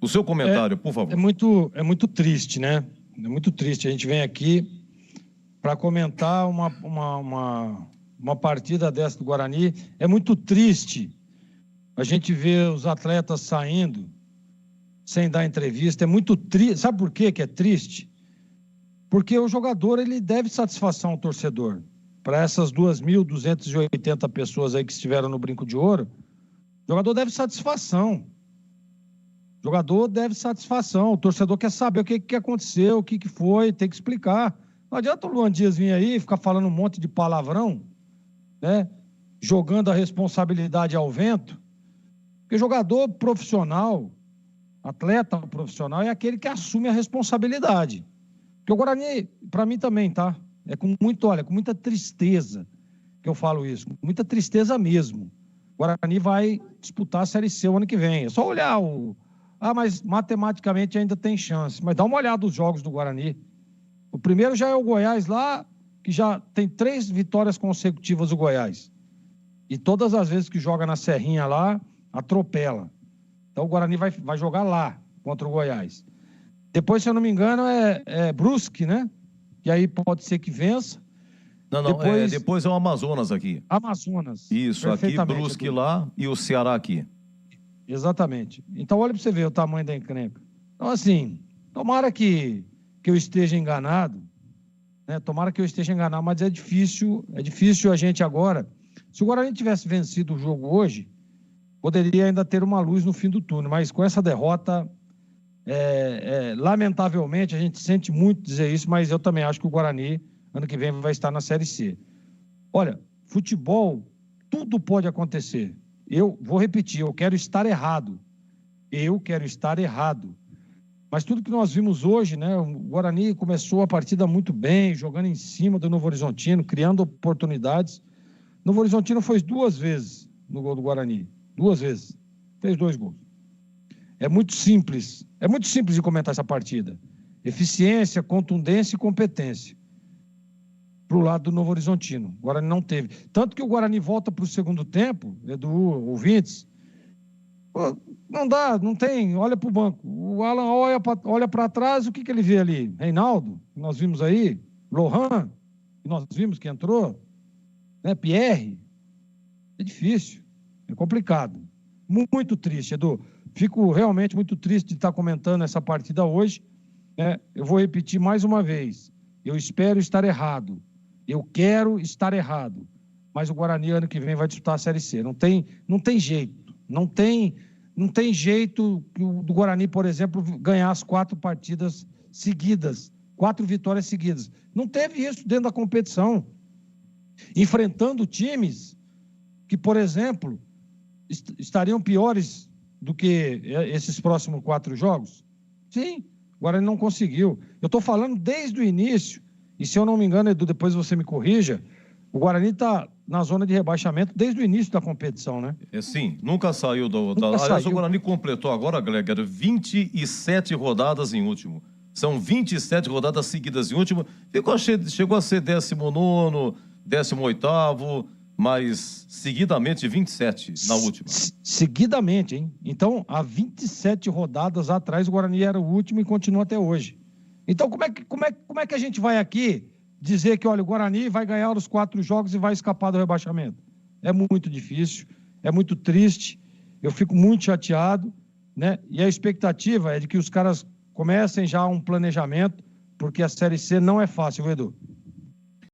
O seu comentário, por favor. É muito triste, né? É muito triste. A gente vem aqui para comentar uma partida dessa do Guarani. É muito triste a gente ver os atletas saindo sem dar entrevista. É muito triste. Sabe por quê que é triste? Porque o jogador, ele deve satisfação ao torcedor. Para essas 2.280 pessoas aí que estiveram no Brinco de Ouro, o jogador deve satisfação. O jogador deve satisfação. O torcedor quer saber o que aconteceu, o que foi, tem que explicar. Não adianta o Luan Dias vir aí e ficar falando um monte de palavrão, né? Jogando a responsabilidade ao vento. Porque jogador profissional, atleta profissional, é aquele que assume a responsabilidade. Porque o Guarani, para mim também, tá? É com muita tristeza que eu falo isso. Com muita tristeza mesmo. O Guarani vai disputar a Série C o ano que vem. É só olhar mas matematicamente ainda tem chance. Mas dá uma olhada nos jogos do Guarani. O primeiro já é o Goiás lá, que já tem 3 vitórias consecutivas o Goiás. E todas as vezes que joga na Serrinha lá, atropela. Então o Guarani vai jogar lá contra o Goiás. Depois, se eu não me engano, é Brusque, né? E aí pode ser que vença. Não, depois é o Amazonas aqui. Amazonas. Isso, aqui Brusque lá e o Ceará aqui. Exatamente. Então, olha para você ver o tamanho da encrenca. Então, assim, tomara que eu esteja enganado, né? Tomara que eu esteja enganado, mas é difícil a gente agora. Se o Guarani tivesse vencido o jogo hoje, poderia ainda ter uma luz no fim do túnel, mas com essa derrota, lamentavelmente, a gente sente muito dizer isso, mas eu também acho que o Guarani, ano que vem, vai estar na Série C. Olha, futebol, tudo pode acontecer. Eu vou repetir, eu quero estar errado. Eu quero estar errado. Mas tudo que nós vimos hoje, né? O Guarani começou a partida muito bem, jogando em cima do Novo Horizontino, criando oportunidades. O Novo Horizontino foi 2 vezes no gol do Guarani. 2 vezes. Fez 2 gols. É muito simples de comentar essa partida. Eficiência, contundência e competência. Para o lado do Novo Horizontino. O Guarani não teve. Tanto que o Guarani volta para o segundo tempo, Edu, ouvintes, não dá, não tem, olha para o banco. O Alan olha para trás, o que ele vê ali? Reinaldo, que nós vimos aí, Lohan, que nós vimos que entrou, né? Pierre. É difícil, é complicado. Muito triste, Edu. Fico realmente muito triste de estar comentando essa partida hoje. Eu vou repetir mais uma vez. Eu espero estar errado. Eu quero estar errado. Mas o Guarani, ano que vem, vai disputar a Série C. Não tem jeito. Não tem jeito do Guarani, por exemplo, ganhar as 4 partidas seguidas. 4 vitórias seguidas. Não teve isso dentro da competição. Enfrentando times que, por exemplo, estariam piores do que esses próximos 4 jogos. Sim, o Guarani não conseguiu. Eu estou falando desde o início, e se eu não me engano, Edu, depois você me corrija, o Guarani está na zona de rebaixamento desde o início da competição, né? Sim, nunca saiu Aliás, o Guarani completou agora, Gleger, 27 rodadas em último. São 27 rodadas seguidas em último. Chegou a ser 19º, 18º, mas seguidamente 27 na última. Seguidamente, hein? Então, há 27 rodadas atrás, o Guarani era o último e continua até hoje. Então, como é que a gente vai aqui dizer que, olha, o Guarani vai ganhar os 4 jogos e vai escapar do rebaixamento? É muito difícil, é muito triste, eu fico muito chateado, né? E a expectativa é de que os caras comecem já um planejamento, porque a Série C não é fácil, viu, Edu?